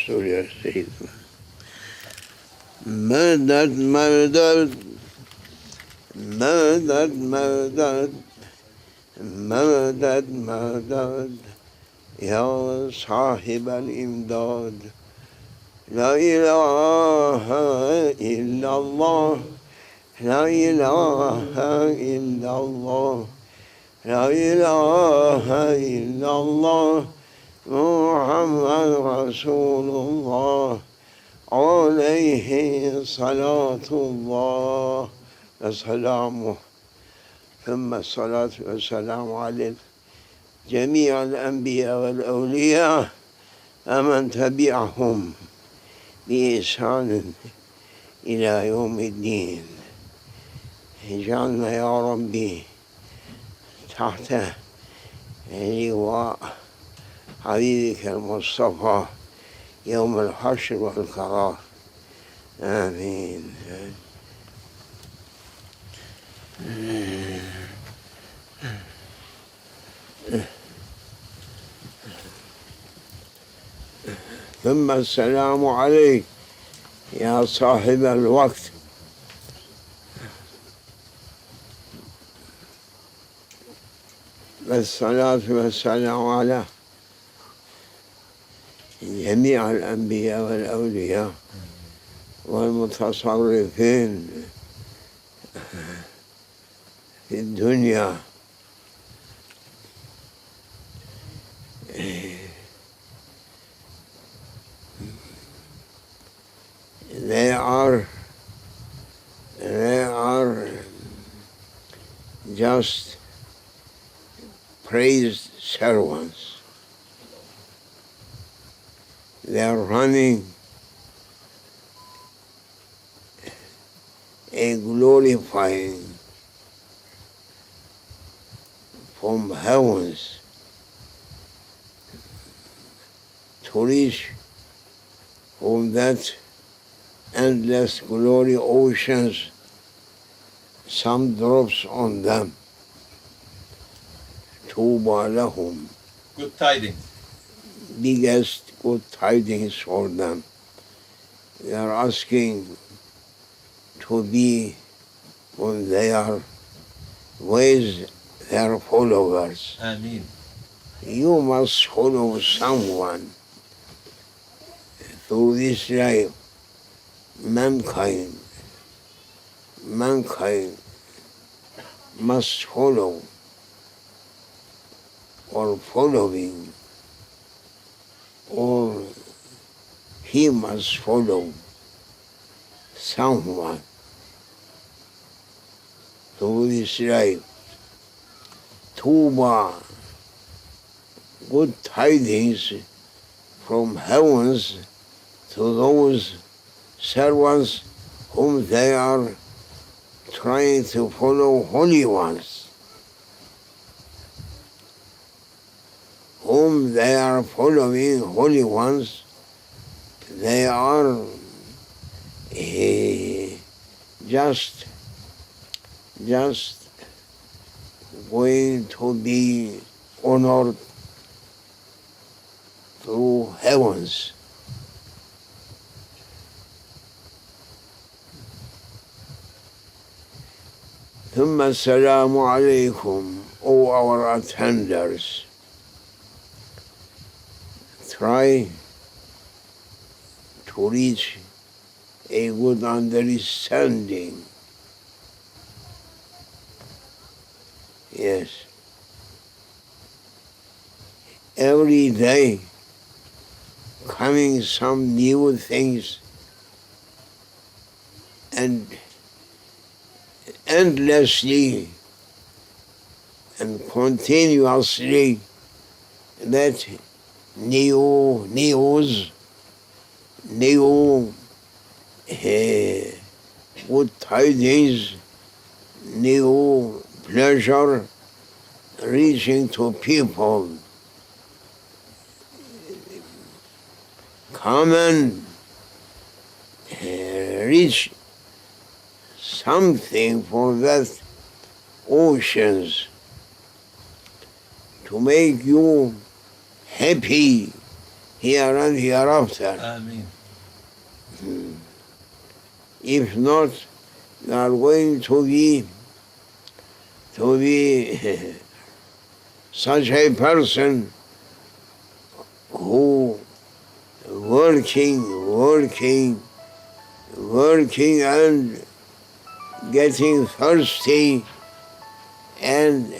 Destur ya Seyyidina. Medet medet, medet medet, medet medet, ya sahibel imdad. La ilahe illallah, la ilahe illallah, la ilahe illallah, Muhammed Resulullah, aleyhi salatullah ve selamuh. ثم الصلاة والسلام على جميع الأنبياء والأولياء ومن تبعهم بإحسان إلى يوم الدين. اجعلنا يا ربي تحت لواء حبيبك المصطفى يوم الحشر والقرار. آمين. ثم السلام عليك يا صاحب الوقت. والصلاة والسلام على جميع الأنبياء والأولياء والمتصرفين في الدنيا. They are just praised servants. They are running a glorifying from heavens to reach from that endless glory oceans some drops on them. Tuba lahum. Good tidings. Biggest good tidings for them. They are asking to be when they are with their followers. Ameen. You must follow someone through this life. Mankind must follow or following, or he must follow someone through this life. Tuba, good tidings from heavens to those servants whom they are trying to follow, holy ones, whom they are following, holy ones. They are just going to be honored through heavens. ثم السلام عليكم, O our attenders. Try to reach a good understanding. Yes. Every day coming some new things and endlessly and continuously that new news, new good tidings, new pleasure reaching to people. Come and reach something for that oceans to make you happy here and hereafter. Ameen. If not, you are going to be such a person who working and getting thirsty and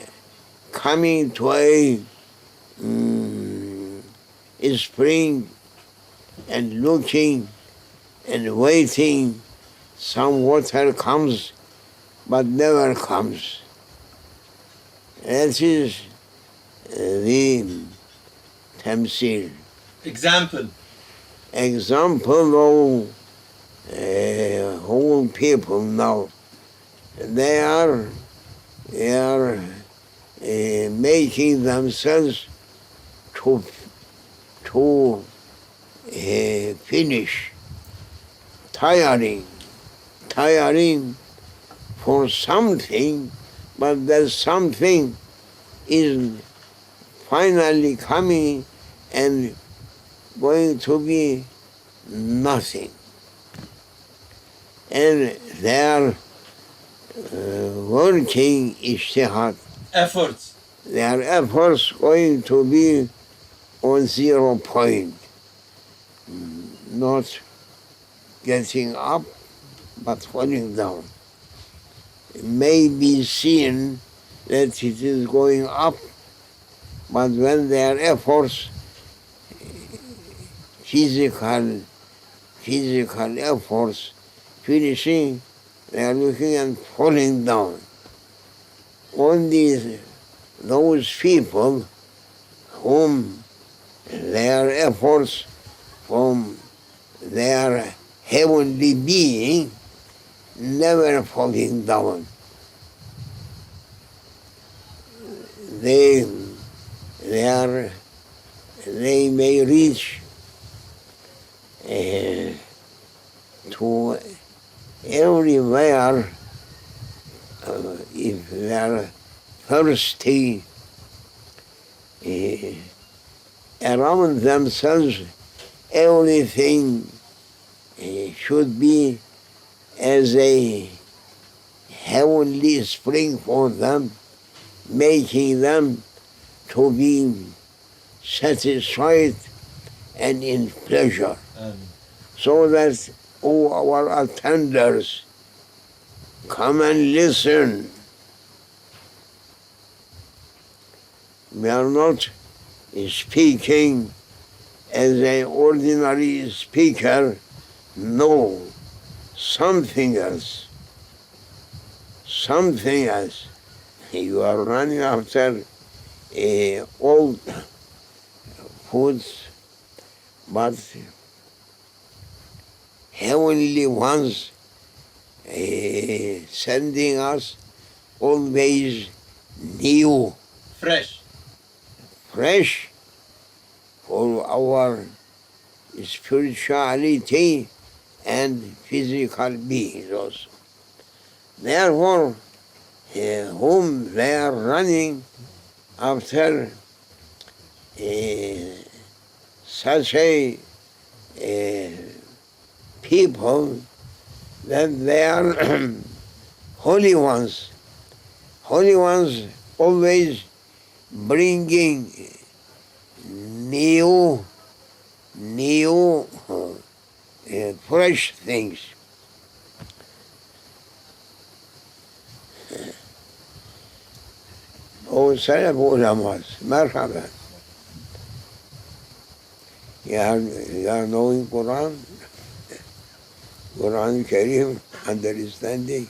coming to a spring and looking and waiting, some water comes but never comes. That is the tamsil. Example. Example of whole people now. They are making themselves to finish, tiring for something, but that something is finally coming and going to be nothing. And they are working ijtihad. Efforts. Their efforts going to be on 0 point, not getting up but falling down. It may be seen that it is going up, but when their efforts, physical efforts finishing, they are looking and falling down. Only those people whom their efforts from their heavenly being never falling down. They may reach to everywhere if they are thirsty around themselves. Everything should be as a heavenly spring for them, making them to be satisfied and in pleasure. So that, our attenders, come and listen. We are not speaking as an ordinary speaker, no, something else. You are running after old foods, but heavenly ones sending us always new, fresh for our spirituality and physical beings also. Therefore, whom they are running after such a people, that they are holy ones always bringing new fresh things. O Salaf Ulamas, marhaba. You are knowing Quran Kareem, understanding.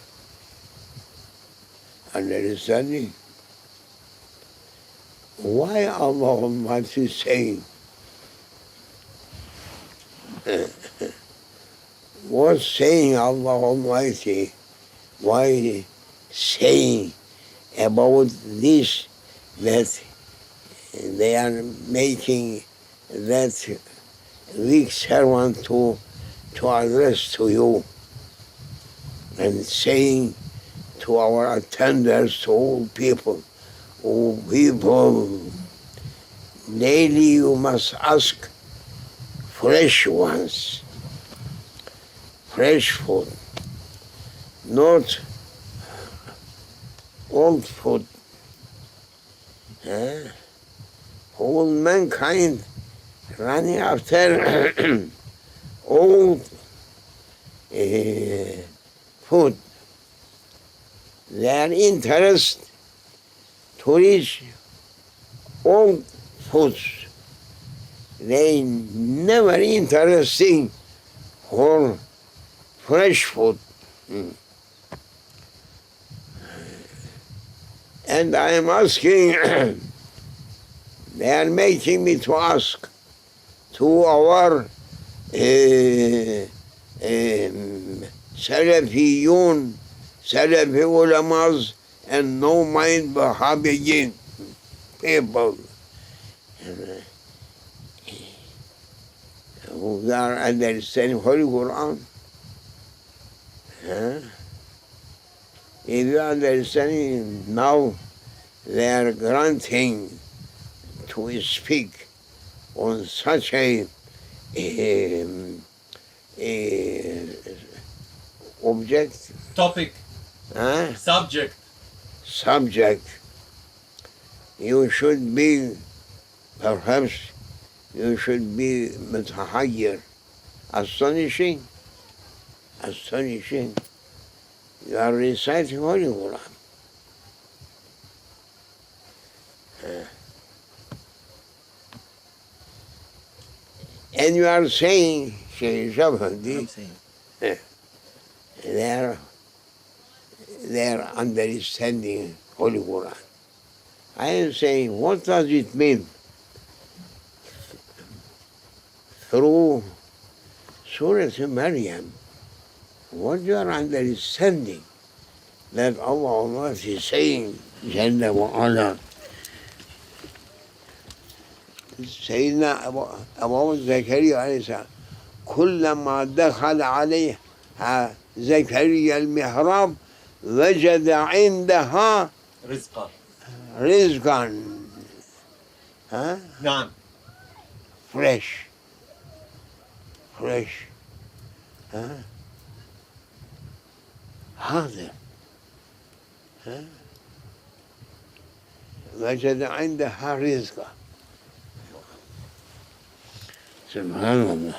Why Allah Almighty saying? What saying Allah Almighty? Why saying about this, that they are making that weak servant to address to you, and saying to our attenders, to all people, daily you must ask fresh ones, fresh food, not old food. Whole mankind running after old food. Their interest to reach old foods. They never interesting for fresh food. And I am asking, they are making me to ask to our Salafiyun, Salafi ulamas, and no mind Wahhabiyin people who are understanding Holy Quran. If you are understanding now, they are granting to speak on such a object, Topic. Subject. subject. You should be, perhaps, you should be mutahayyir, astonishing. You are reciting Holy Quran. And you are saying, Shaykh Shafandi, they are understanding Holy Quran. I am saying, what does it mean? Through Surah Maryam, what you are understanding that Allah is saying, Jalla wa Ala, سيدنا أبو زكريا عليه السلام كلما دخل عليها زكريا المحراب وجد عندها رزقا. رزقا نعم. fresh حاضر وجد عندها رزقا سبحان الله.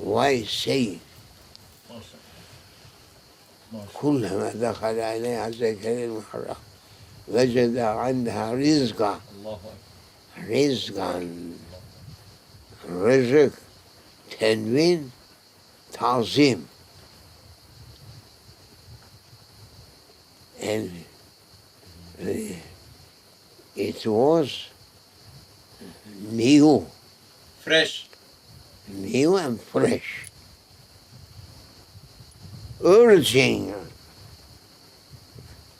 Why say كلما دخل عليها زكريا المحراب وجد عندها رزقا رزق تنوين تعظيم. And it was new. Fresh. New and fresh. Urging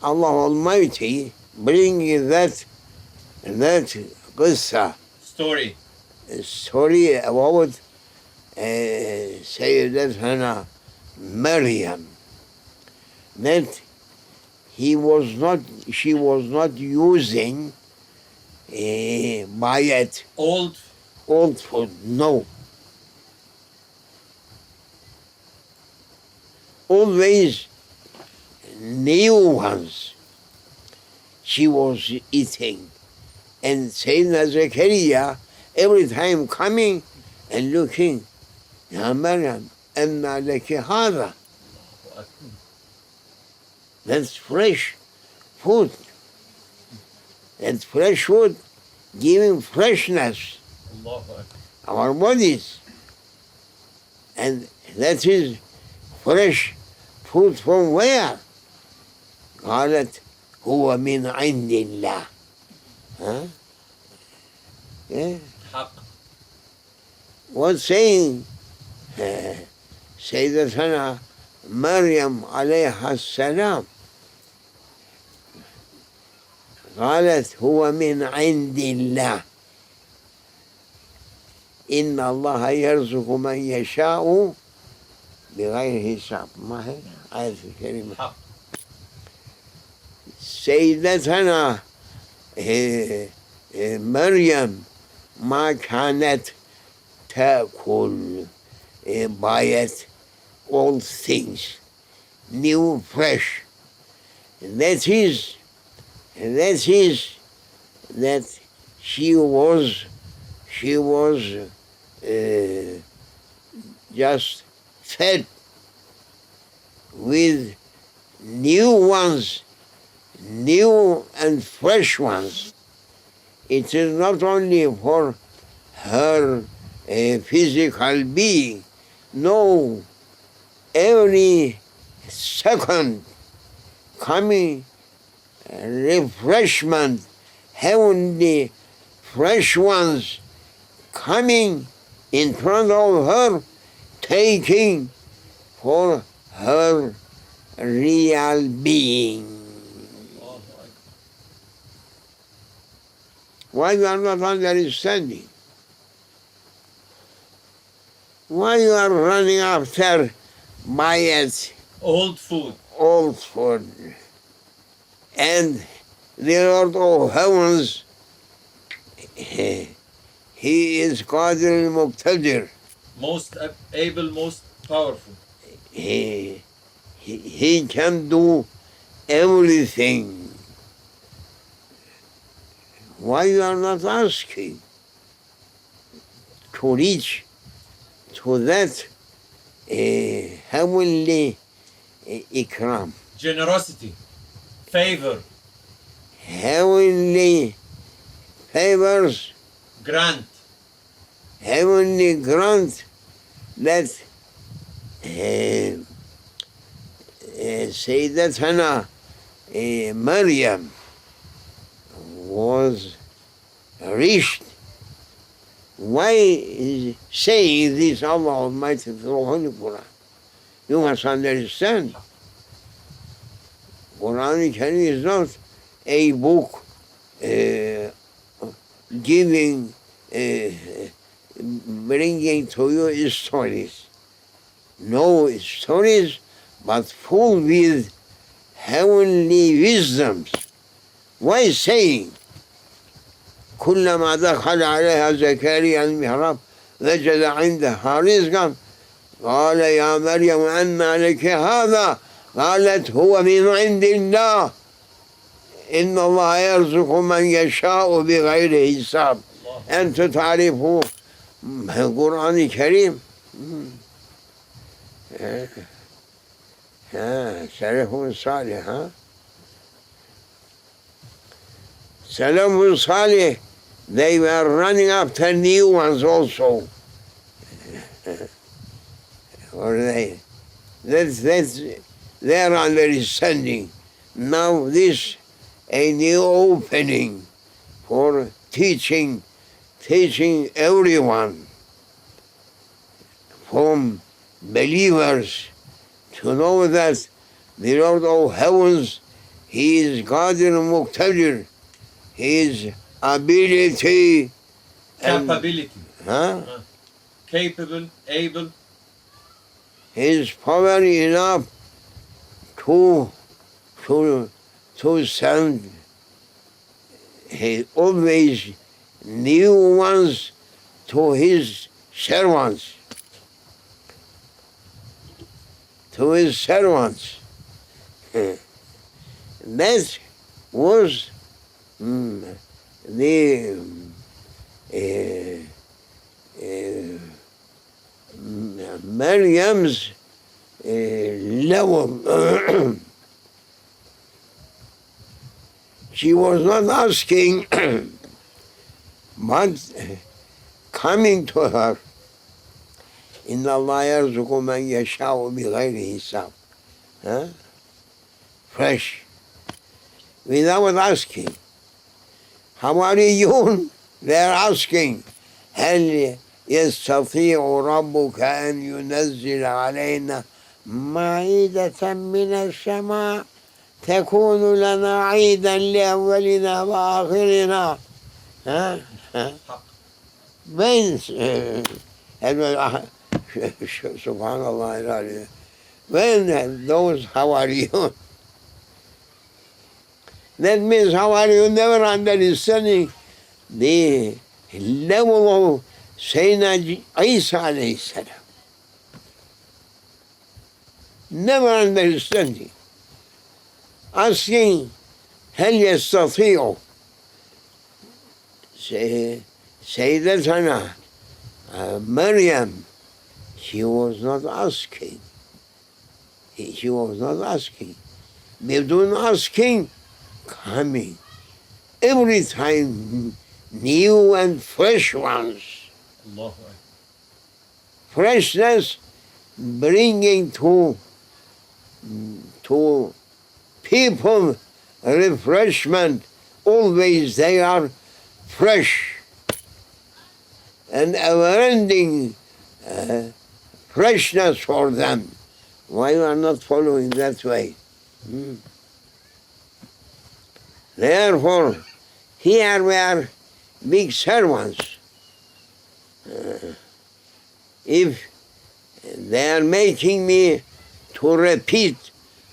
Allah Almighty bringing that qissa, Story. story about Sayyidatuna Maryam, that she was not using bayat, Old. old food, no. Always new ones she was eating. And Sayyidina Zakaria every time coming and looking, Ya Maryam, anna laki hada. That's fresh food. That's fresh food giving freshness our bodies. And that is fresh food from where? قالت هو من عند الله. حق. What's saying Sayyidatuna Maryam عليها السلام قالت هو من عند الله إن الله يرزق من يشاء بغير حساب. ما هي آية الكريمة؟ حق. سيدتنا مريم ما كانت تأكل بايت all things new fresh. That is that she was just fed with new ones, new and fresh ones. It is not only for her physical being. No, every second coming refreshment, heavenly fresh ones coming in front of her, taking for her real being. Why you are not understanding? Why you are running after diet, Old food. old food, and the Lord of heavens, He is Qadir al-Muqtadir. Most able, most powerful. He can do everything. Why you are not asking to reach to that heavenly ikram, Generosity. Favor. heavenly favors, Grant. heavenly grant that Sayyidatana Maryam was reached. Why is saying this Allah Almighty through Holy Quran? You must understand. Quran Karim is not a book giving, bringing to you stories. No stories, but full with heavenly wisdoms. Why saying? كلما دخل عليها زكريا المحراب وجد عندها رزقا قال يا مريم أنى لك هذا قالت هو من عند الله إن الله يرزق من يشاء بغير حساب. أنتم تعرفوا القرآن الكريم سلف صالح سلف صالح. They were running after new ones also. Or that's their understanding. Now this a new opening for teaching everyone, from believers, to know that the Lord of heavens, He is Qadir al-Muqtadir, His ability, Capability. Capable, able. His power enough to send always new ones to His servants. That was the Maryam's level. She was not asking, but coming to her. إن الله يرزق من يشاء بغير حساب. Fresh, without asking. حواريون, they're asking, هل يستطيع ربك أن ينزل علينا مائدة من السماء تكون لنا عيدا لأولنا وآخرنا. من Subhanallah, when those Hawariyun, that means Hawariyun never understanding the level of Sayyidina Isa alayhi salam. Never understanding. Asking, هل يستطيع Sayyidatana Maryam, she was not asking. She was not asking. بدون asking, coming. Every time, new and fresh ones. Allahu Akbar. Freshness bringing to people refreshment. Always they are fresh and never-ending freshness for them. Why you are not following that way? Therefore, here we are big servants. If they are making me to repeat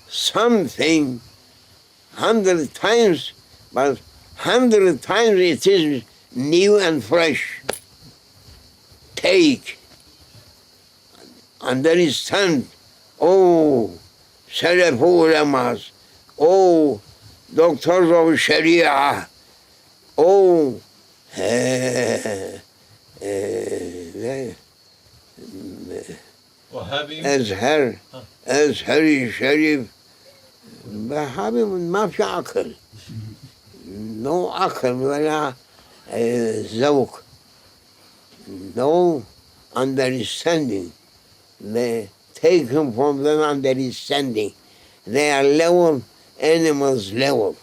something 100 times, but 100 times it is new and fresh. Take, understand, oh, Salaf ulamas, oh, doctors of Sharia, oh, Wahhabi. أزهري شريف وهابي ما في عقل no عقل ولا ذوق no understanding they taken from them understanding they are level animals level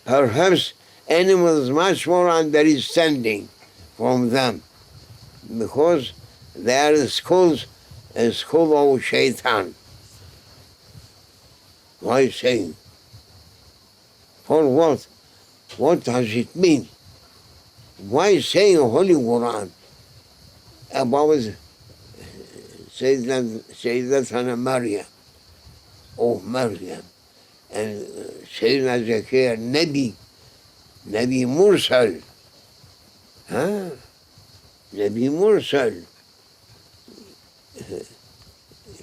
perhaps animals much more understanding from them because they are schools a school of shaitan. Why saying? For what? What does it mean? Why saying Holy Quran about Sayyidatana Maryam, oh Maryam, and Sayyidina Zakaria, Nabi Mursal, huh? Nabi Mursal,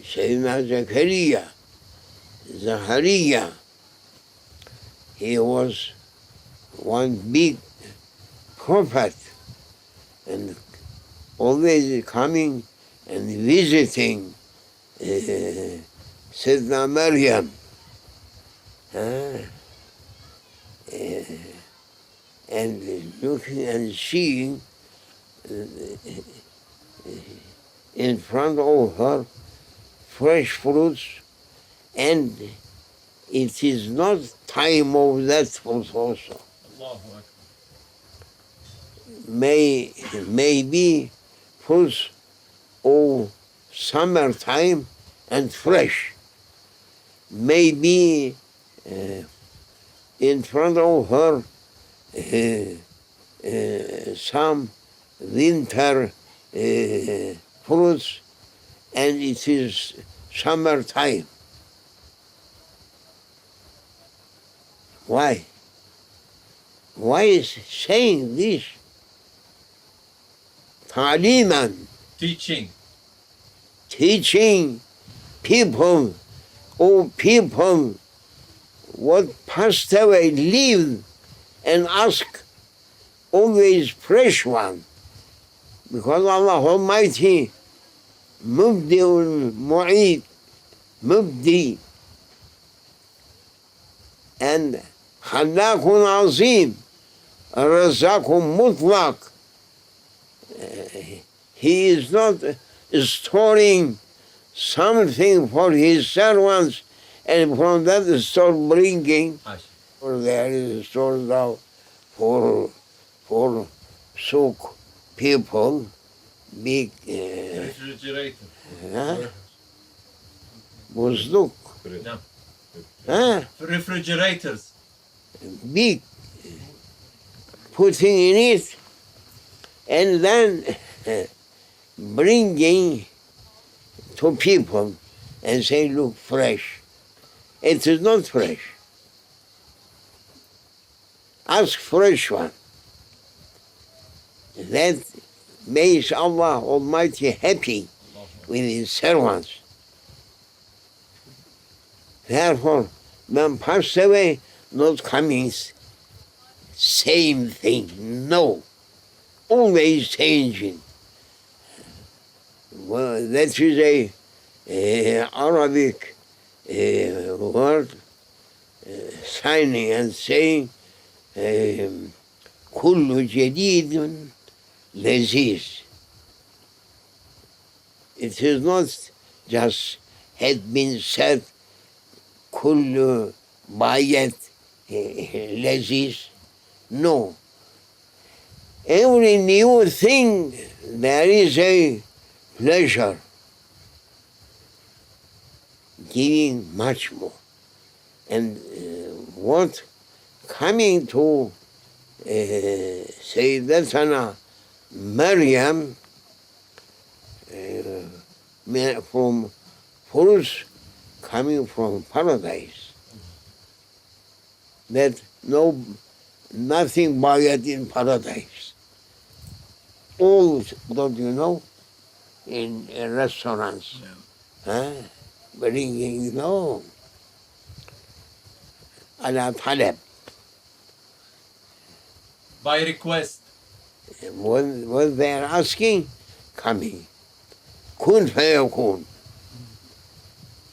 Sayyidina Zakaria, he was one big prophet and always coming and visiting Sayyidina Maryam. And looking and seeing in front of her fresh fruits, and it is not time of that fruit also. Allahu Akbar. Maybe fruits of summertime and fresh. Maybe in front of her some winter fruits, and it is summertime. Why? Why is saying this? Ta'liman, Teaching. teaching people, what passed away, live and ask always fresh one. Because Allah Almighty, Mubdi'ul Mu'id, Mubdi, and Khallaqun Azim, Razaqun Mutlaq. He is not storing something for his servants and from that start bringing, or there is stored out for souk people, big Refrigerator. buzduk, No. Refrigerators. big, putting in it, and then bringing to people and say, look, fresh. It is not fresh. Ask fresh one. that makes Allah Almighty happy with His servants. Therefore, when passed away, not coming same thing, no. Always changing. Well, that is a Arabic word signing and saying كل جديد لذيذ. It is not just had been said كل بايت لذيذ. No. Every new thing there is a pleasure, giving much more. And what coming to Sayyidatuna Maryam from fruits coming from paradise, that nothing bought in paradise. All, don't you know, in restaurants, bringing, no, ala talab. By request. What they are asking, coming. Kun fayakun.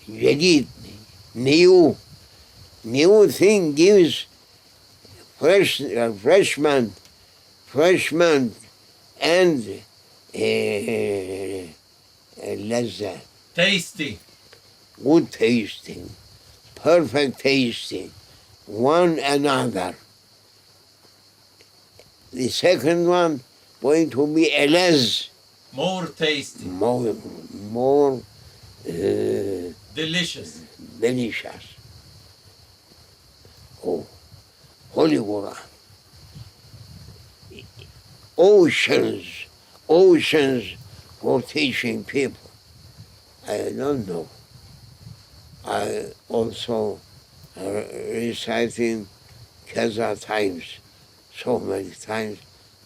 Jadid, new thing gives freshman, and lazza. Tasty. Good tasting, perfect tasting, one another. The second one going to be elaz, More tasty. more Delicious. delicious. Oh, Holy Quran. Oceans for teaching people. I don't know. I also reciting Kaza times, so many times.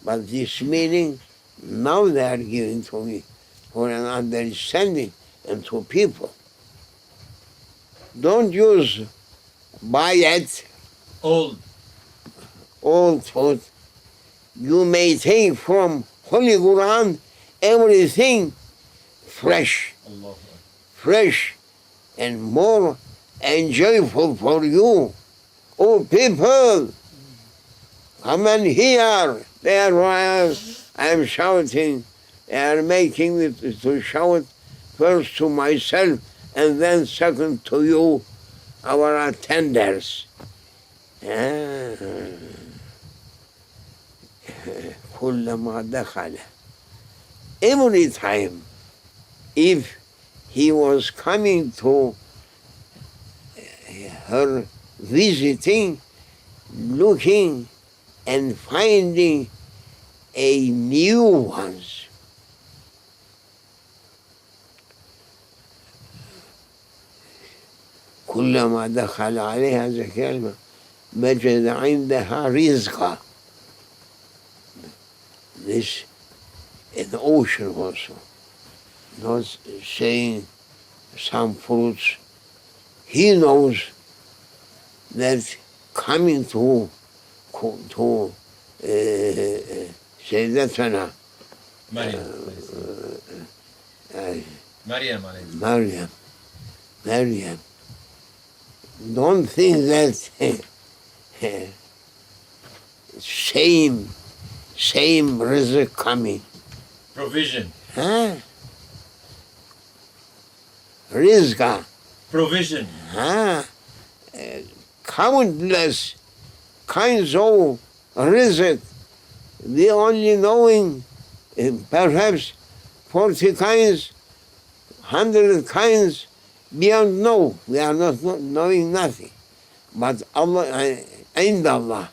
But this meaning, now they are giving to me for an understanding and to people. Don't use buy it Old. thought. You may take from Holy Quran everything fresh, Allah. fresh and more enjoyable for you. Oh people, come and hear. There I am shouting. They are making me to shout first to myself and then second to you, our attenders. كلما دخل. Every time, if he was coming to her visiting, looking and finding a new ones. كلما دخل عليها زكاة وجد عندها رزقا. This in the ocean also, not saying some fruits. He knows that coming to Sayyidatuna Maryam. Don't think that same rizq coming. Provision. Rizqa. Provision. Countless kinds of rizq. We only knowing perhaps 40 kinds, 100 kinds, beyond no. We are not knowing nothing. But Allah, in Allah,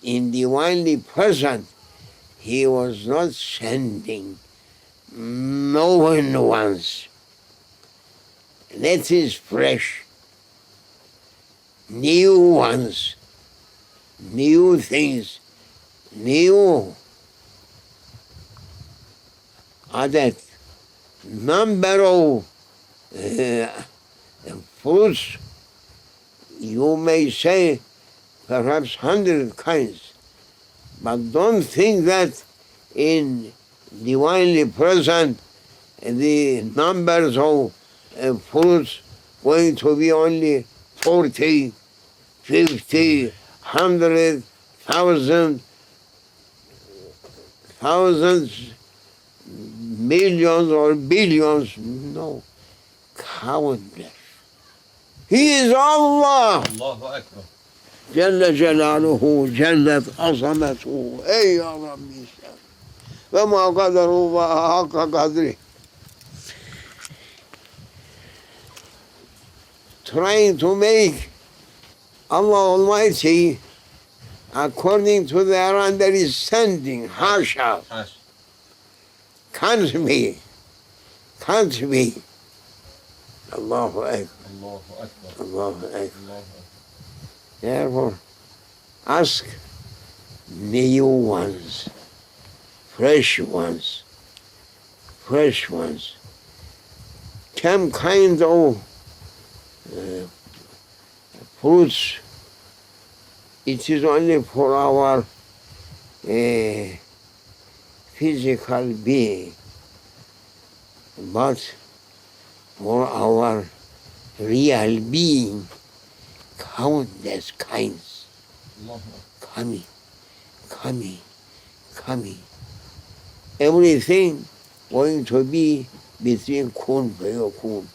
in divinely present, He was not sending no one once. That is fresh. New ones, new things, new adet, number of fruits, you may say perhaps 100 kinds, but don't think that in divinely present the numbers of fruits going to be only 40, 50, 100, 1,000, thousands, millions or billions. No, countless. He is Allah. Allahu Akbar. Celle Celaluhu, cellet azametuhu. Ey ya Rabbi sen. Ve ma kaderullah hakka kadri. Trying to make Allah Almighty according to their understanding. Hasha. Hash. Can't be. Can't be. Allahu Akbar. Allahu Akbar. Allahu Akbar. Allahu Akbar. Therefore, ask new ones, fresh ones, fresh ones. Some kind of fruits, it is only for our physical being, but for our real being, countless kinds Allahu coming, coming, coming. Everything going to be between kun fayakun,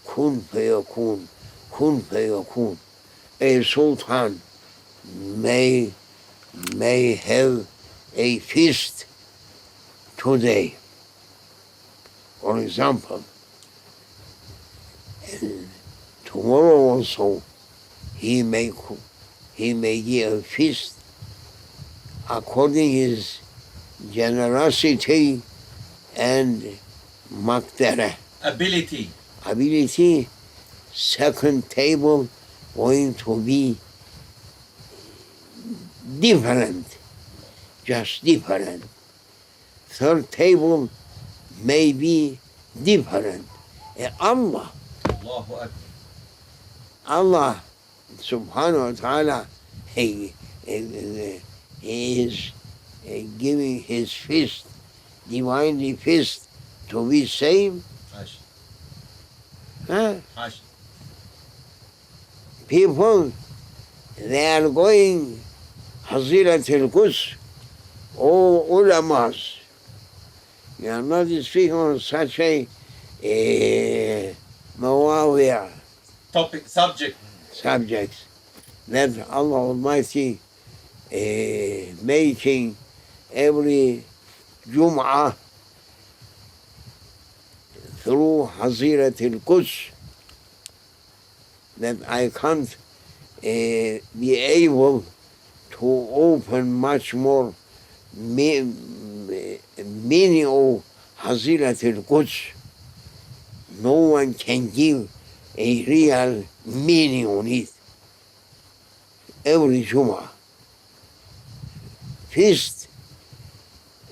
kun fayakun, kun fayakun. A sultan may have a feast today, for example, and tomorrow also he may give a feast according his generosity and maqdara, Ability. ability. Second table going to be different, just different. Third table may be different. Allah Allahu Akbar. Allah subhanahu wa ta'ala, he is giving his feast, divinely feast, to be same. Hash. Huh? Hash. People, they are going Hazirat al-Quds, all ulamas. You are not speaking on such a mawawiyah Topic. Subject. subjects that Allah Almighty making every Jum'ah through Hazirat al-Quds, that I can't be able to open much more meaning of Hazirat al-Quds. No one can give a real meaning on it. Every Jum'ah. Feast,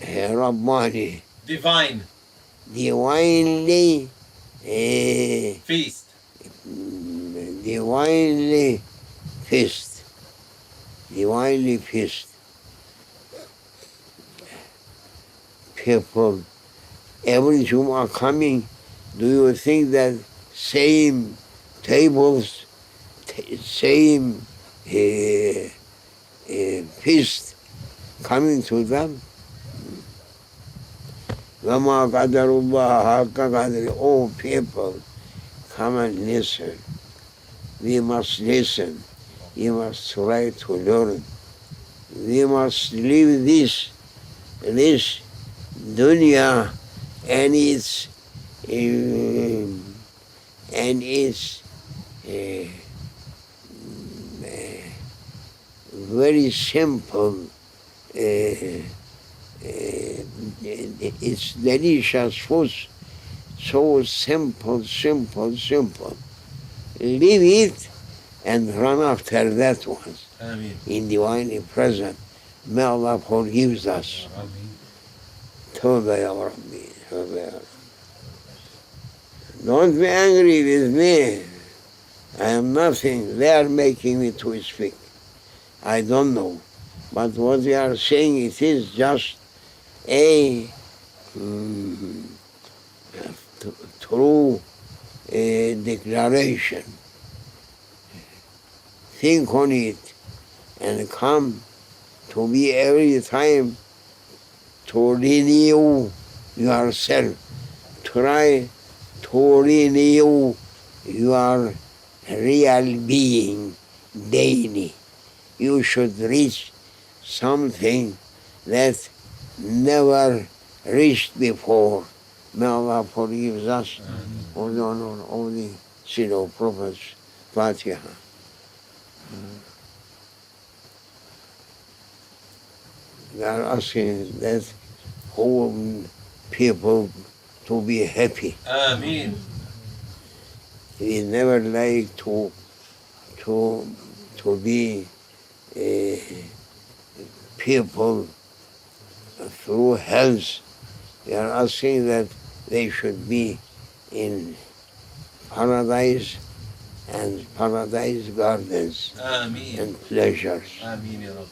Rabbani, Divine. divinely, Feast. divinely feast. Divinely feast. People, every Jum'ah coming, do you think that same tables, same feast coming to them? وَمَا قَدَرُ اللَّهَ حَقَّ قَدْرِهِ. Oh people, come and listen. We must listen. We must try to learn. We must leave this dunya and its very simple, it's delicious food, so simple. Leave it and run after that one Ameen. in divinely present. May Allah forgives us. Ameen. Tawbah ya Rabbi. So don't be angry with me. I am nothing. They are making me to speak. I don't know. But what they are saying, it is just a true declaration. Think on it and come to be every time to renew yourself. Try to renew your real being daily. You should reach something that never reached before. May Allah forgive us for the honor of the sin of Prophets. Fatiha. We are asking that whole people to be happy. Ameen. We never like to be people through health. We are asking that they should be in paradise and paradise gardens Ameen. and pleasures. Ameen, Ya Rabbi.